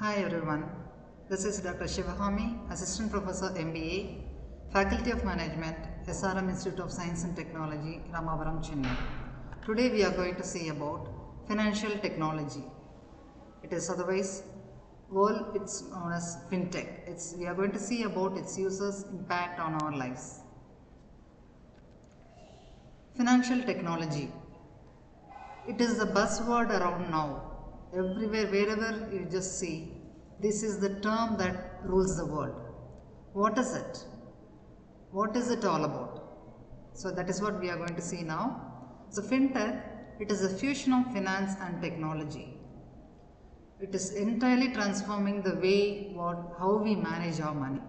Hi everyone, this is Dr. Sivakamy, Assistant Professor MBA, Faculty of Management, SRM Institute of Science and Technology, Ramapuram, Chennai. Today we are going to see about financial technology. It is otherwise it's known as FinTech. We are going to see about its uses, impact on our lives. Financial technology. It is the buzzword around now. Everywhere, wherever you just see, this is the term that rules the world. What is it? What is it all about? So that is what we are going to see now. So FinTech, it is a fusion of finance and technology. It is entirely transforming the way how we manage our money.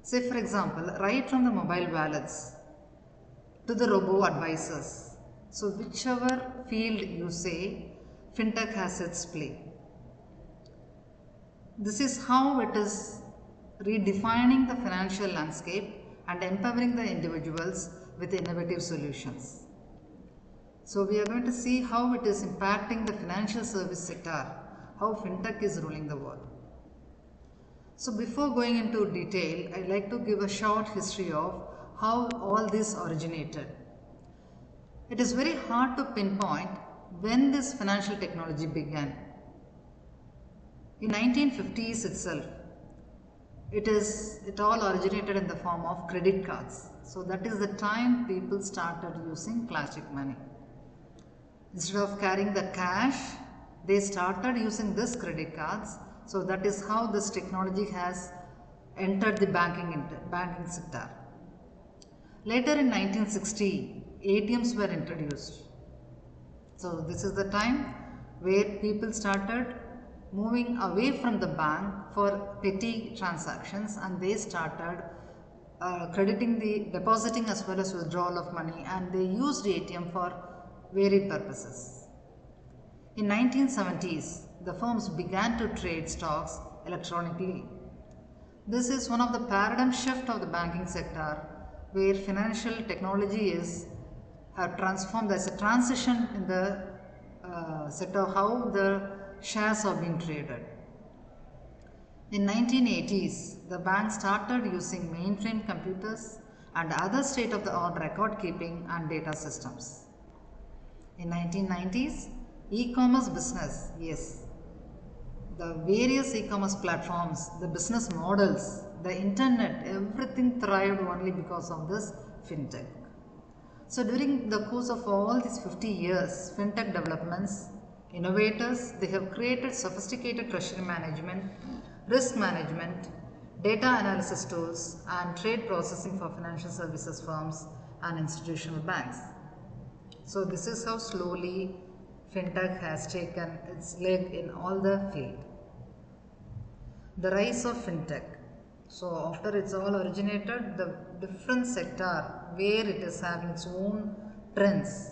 Say for example, right from the mobile wallets to the robo-advisors. So whichever field you say, FinTech has its play. This is how it is redefining the financial landscape and empowering the individuals with innovative solutions. So we are going to see how it is impacting the financial service sector, how FinTech is ruling the world. So before going into detail, I'd like to give a short history of how all this originated. It is very hard to pinpoint when this financial technology began. In 1950s itself, it all originated in the form of credit cards. So that is the time people started using plastic money. Instead of carrying the cash, they started using this credit cards. So that is how this technology has entered the banking sector. Later in 1960, ATMs were introduced. So this is the time where people started moving away from the bank for petty transactions, and they started depositing as well as withdrawal of money, and they used ATM for varied purposes. In 1970s, the firms began to trade stocks electronically. This is one of the paradigm shift of the banking sector, where financial technology have transformed. There's a transition in the sector how the shares are being traded. In 1980s, the bank started using mainframe computers and other state-of-the-art record keeping and data systems. In 1990s, e-commerce business, yes, the various e-commerce platforms, the business models, the internet, everything thrived only because of this FinTech. So during the course of all these 50 years, FinTech developments, innovators, they have created sophisticated treasury management, risk management, data analysis tools, and trade processing for financial services firms and institutional banks. So this is how slowly FinTech has taken its leg in all the field. The rise of FinTech. So after it's all originated, the different sector where it is having its own trends.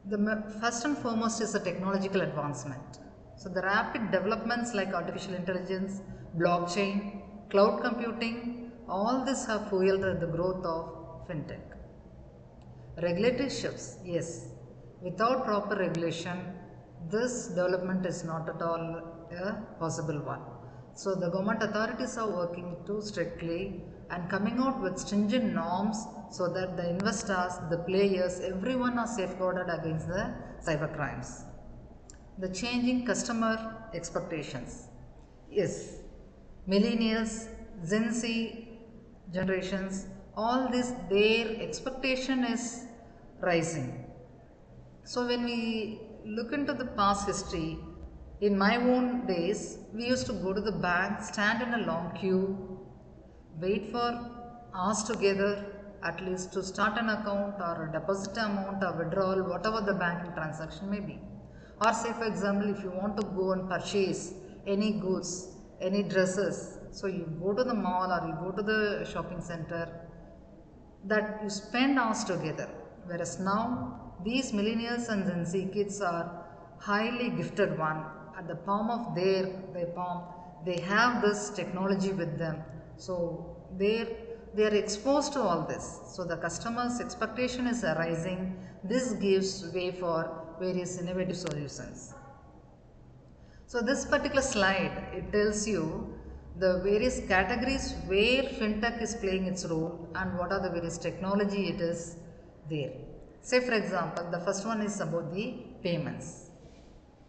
The first and foremost is the technological advancement. So the rapid developments like artificial intelligence, blockchain, cloud computing, all this have fueled the growth of FinTech. Regulatory shifts, yes. Without proper regulation, this development is not at all a possible one. So the government authorities are working too strictly and coming out with stringent norms so that the investors, the players, everyone are safeguarded against the cybercrimes. The changing customer expectations. Yes, millennials, Gen Z generations, all this, their expectation is rising. So when we look into the past history, in my own days, we used to go to the bank, stand in a long queue, wait for hours together, at least to start an account or a deposit amount or withdrawal, whatever the banking transaction may be. Or say for example, if you want to go and purchase any goods, any dresses, so you go to the mall or you go to the shopping center, that you spend hours together. Whereas now, these millennials and Gen Z kids are highly gifted one. At the palm of their palm, they have this technology with them. So they are exposed to all this. So the customer's expectation is arising. This gives way for various innovative solutions. So this particular slide, it tells you the various categories where fintech is playing its role and what are the various technology it is there. Say for example, the first one is about the payments.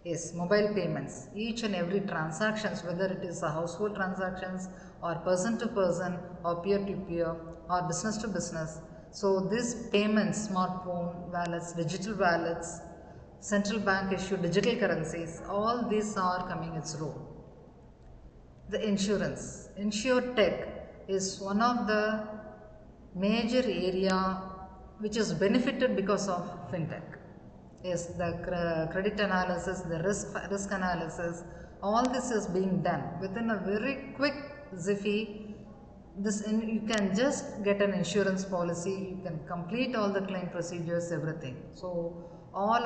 Yes, mobile payments. Each and every transactions, whether it is a household transactions or person to person or peer to peer or business to business. So this payments, smartphone wallets, digital wallets, central bank issued digital currencies, all these are coming its role. The insurance. Tech is one of the major area which is benefited because of fintech. Yes, the credit analysis, the risk analysis, all this is being done within a very quick ziffy. You can just get an insurance policy, you can complete all the claim procedures, everything. So all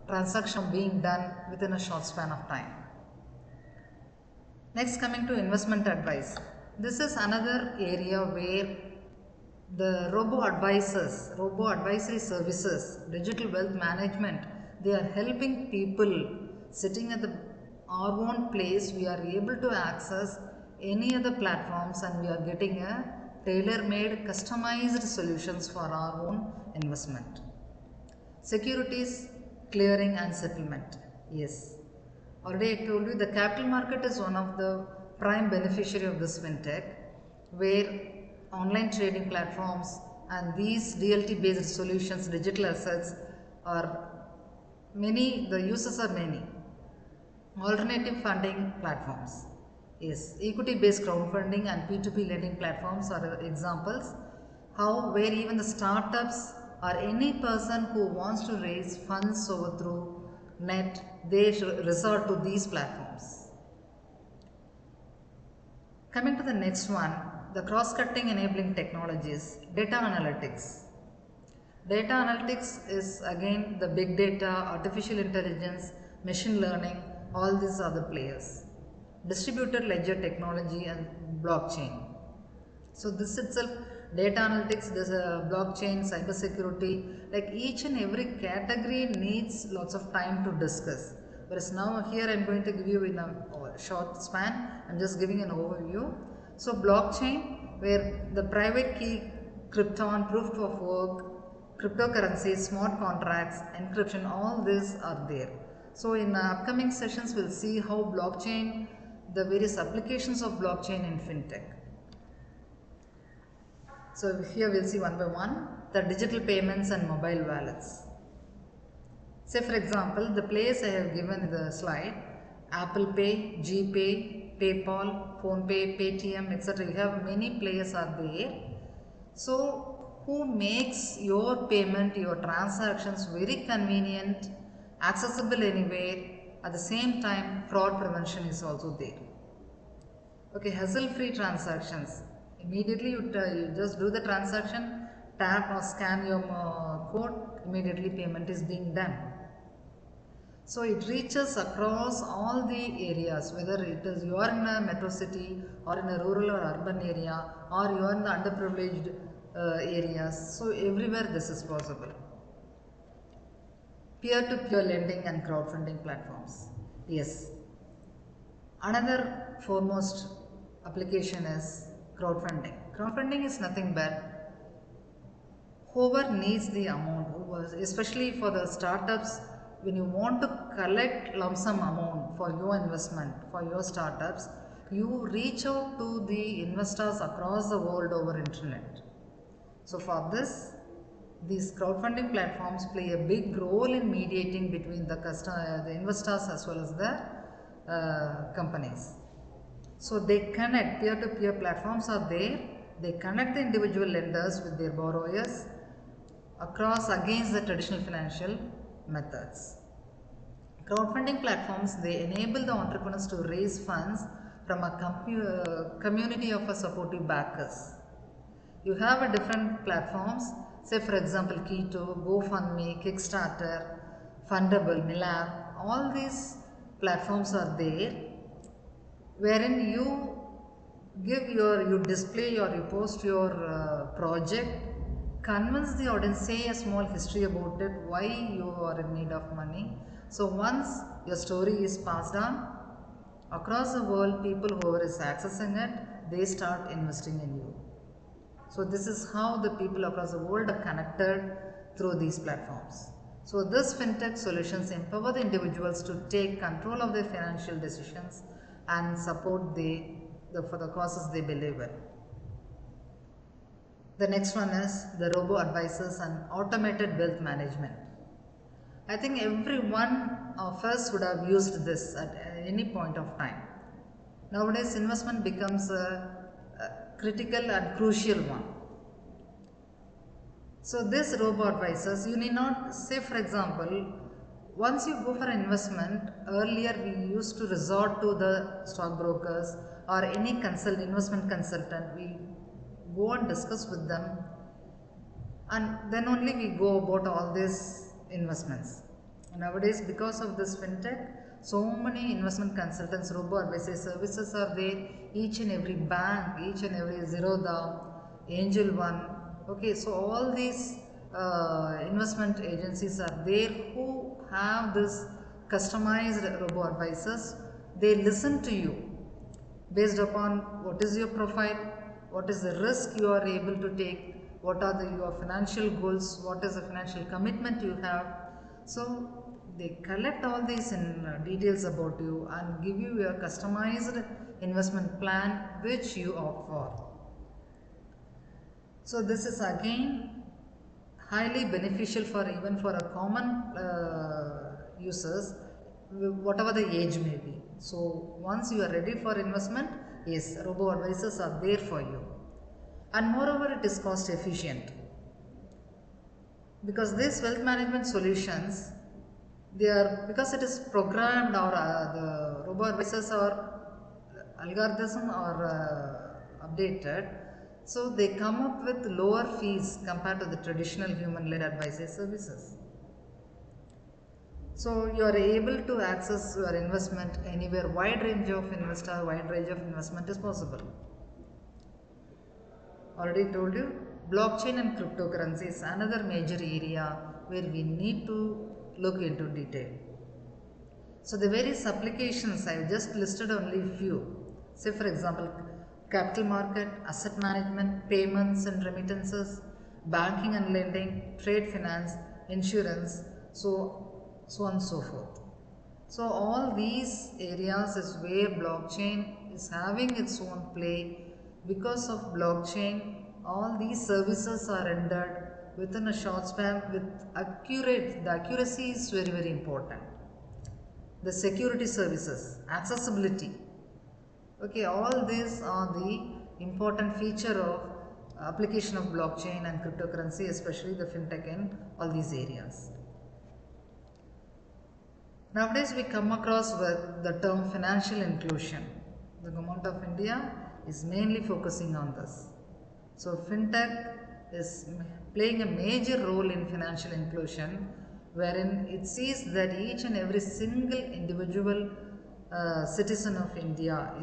transaction being done within a short span of time. Next, coming to investment advice. This is another area where the robo advisory services, digital wealth management, they are helping people sitting at our own place. We are able to access any other platforms and we are getting a tailor-made customized solutions for our own investment. Securities, clearing and settlement. Yes. Already I told you the capital market is one of the prime beneficiary of this fintech, where online trading platforms and these DLT based solutions, digital assets are many, the uses are many. Alternative funding platforms. Yes, equity based crowdfunding and P2P lending platforms are examples. How where even the startups or any person who wants to raise funds over through net, they should resort to these platforms. Coming to the next one, the cross-cutting enabling technologies, data analytics. Data analytics is again the big data, artificial intelligence, machine learning, all these are the players. Distributed ledger technology and blockchain. So this itself, data analytics, there's a blockchain, cyber security, like each and every category needs lots of time to discuss. Whereas now here I'm going to give you in a short span, I'm just giving an overview. So blockchain, where the private key, krypton, proof of work, cryptocurrencies, smart contracts, encryption, all these are there. So in upcoming sessions, we'll see how blockchain, the various applications of blockchain in fintech. So here we'll see one by one, the digital payments and mobile wallets. Say for example, the place I have given in the slide, Apple Pay, GPay, PayPal, PhonePe, Paytm, etc. You have many players are there. So who makes your payment, your transactions very convenient, accessible anywhere, at the same time fraud prevention is also there. Okay, hassle-free transactions. Immediately you just do the transaction, tap or scan your code, immediately payment is being done. So it reaches across all the areas, whether it is you are in a metro city or in a rural or urban area or you are in the underprivileged areas. So everywhere this is possible. Peer-to-peer lending and crowdfunding platforms. Yes. Another foremost application is crowdfunding. Crowdfunding is nothing but whoever needs the amount, especially for the startups, when you want to collect lump sum amount for your investment, for your startups, you reach out to the investors across the world over internet. So for this, these crowdfunding platforms play a big role in mediating between the investors as well as the companies. So they connect, peer-to-peer platforms are there, they connect the individual lenders with their borrowers across against the traditional financial methods. Crowdfunding platforms, they enable the entrepreneurs to raise funds from a community of supportive backers. You have a different platforms, say for example Keto, GoFundMe, Kickstarter, Fundable, Milab, all these platforms are there, wherein you display or you post your project, convince the audience, say a small history about it, why you are in need of money. So once your story is passed on. Across the world, people whoever is accessing it, they start investing in you. So this is how the people across the world are connected through these platforms. So this fintech solutions empower the individuals to take control of their financial decisions and support for the causes they believe in. The next one is the robo-advisors and automated wealth management. I think every one of us would have used this at any point of time. Nowadays, investment becomes a critical and crucial one. So this robo-advisors, you need not say, for example, once you go for investment, earlier we used to resort to the stockbrokers or any investment consultant. We go and discuss with them, and then only we go about all these investments. Nowadays, because of this fintech, so many investment consultants, robo-advisory services are there. Each and every bank, each and every Zerodha, Angel One. Okay, so all these investment agencies are there who have this customized robo-advisors. They listen to you based upon what is your profile, what is the risk you are able to take, what are your financial goals, what is the financial commitment you have. So they collect all these details about you and give you a customized investment plan which you opt for. So this is again highly beneficial for even for a common users, whatever the age may be. So once you are ready for investment, yes, robo-advisors are there for you. And moreover, it is cost efficient. Because these wealth management solutions, because it is programmed, or the robo-advisors are algorithm are updated, so they come up with lower fees compared to the traditional human-led advisory services. So you are able to access your investment anywhere. Wide range of investment is possible. Already told you, blockchain and cryptocurrency is another major area where we need to look into detail. So the various applications, I have just listed only few. Say for example, capital market, asset management, payments and remittances, banking and lending, trade finance, insurance, so on and so forth. So all these areas is where blockchain is having its own play. Because of blockchain, all these services are rendered within a short span with the accuracy is very, very important. The security services, accessibility. Okay, all these are the important feature of application of blockchain and cryptocurrency, especially the fintech in all these areas. Nowadays we come across with the term financial inclusion. The government of India is mainly focusing on this. So fintech is playing a major role in financial inclusion, wherein it sees that each and every single individual citizen of India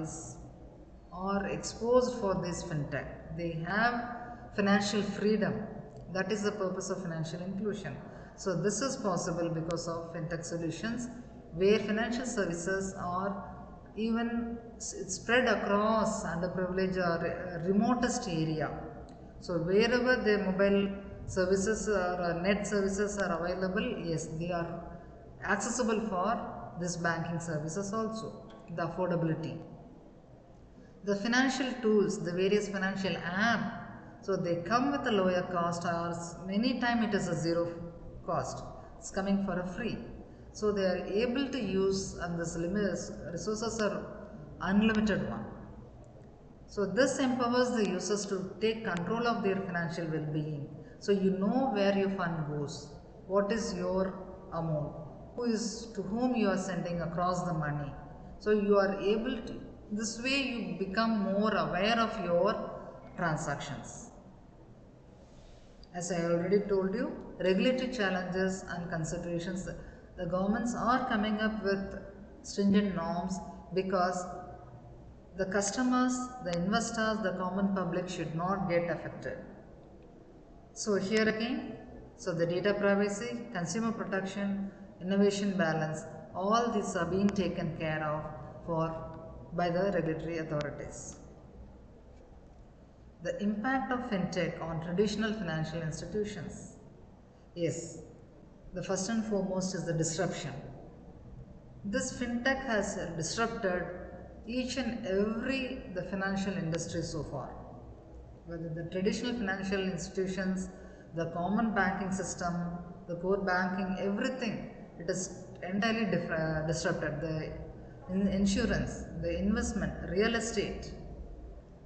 are exposed for this fintech. They have financial freedom. That is the purpose of financial inclusion. So this is possible because of fintech solutions, where financial services are even spread across underprivileged or remotest area. So wherever the mobile services or net services are available, yes, they are accessible for this banking services also, the affordability. The financial tools, the various financial apps, so they come with a lower cost, or many times it is a zero cost. It's coming for a free. So they are able to use, and this resources are unlimited one. So this empowers the users to take control of their financial well-being. So you know where your fund goes, what is your amount, to whom you are sending across the money. So you are able to, this way you become more aware of your transactions. As I already told you, regulatory challenges and considerations, the governments are coming up with stringent norms because the customers, the investors, the common public should not get affected. So here again, so the data privacy, consumer protection, innovation balance, all these are being taken care of for by the regulatory authorities. The impact of fintech on traditional financial institutions. Yes, the first and foremost is the disruption. This fintech has disrupted each and every the financial industry so far. Whether the traditional financial institutions, the common banking system, the core banking, everything, it is entirely disrupted. The insurance, the investment, real estate,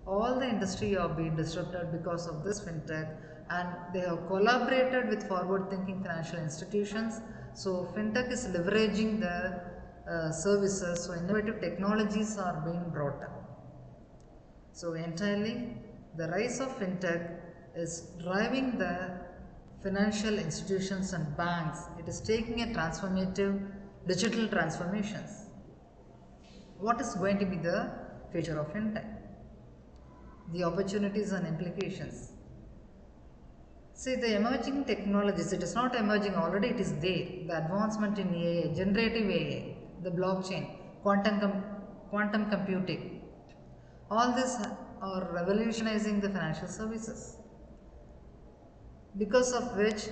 all the industry are being disrupted because of this fintech, and they have collaborated with forward thinking financial institutions. So fintech is leveraging the services, so innovative technologies are being brought up. So entirely the rise of fintech is driving the financial institutions and banks. It is taking a transformative digital transformations. What is going to be the future of fintech? The opportunities and implications. See, the emerging technologies, it is not emerging, already it is there. The advancement in AI, generative AI, the blockchain, quantum computing, all this are revolutionizing the financial services, because of which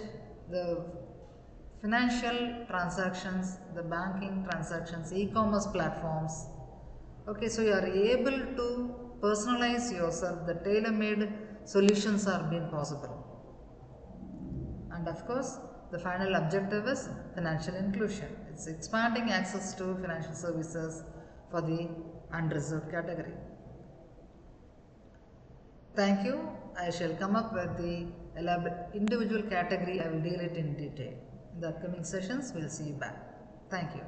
the financial transactions, the banking transactions, e-commerce platforms, okay, so you are able to personalize yourself, the tailor-made solutions are being possible. And of course, the final objective is financial inclusion. It's expanding access to financial services for the unreserved category. Thank you. I shall come up with the individual category. I will deal it in detail. In the upcoming sessions, we will see you back. Thank you.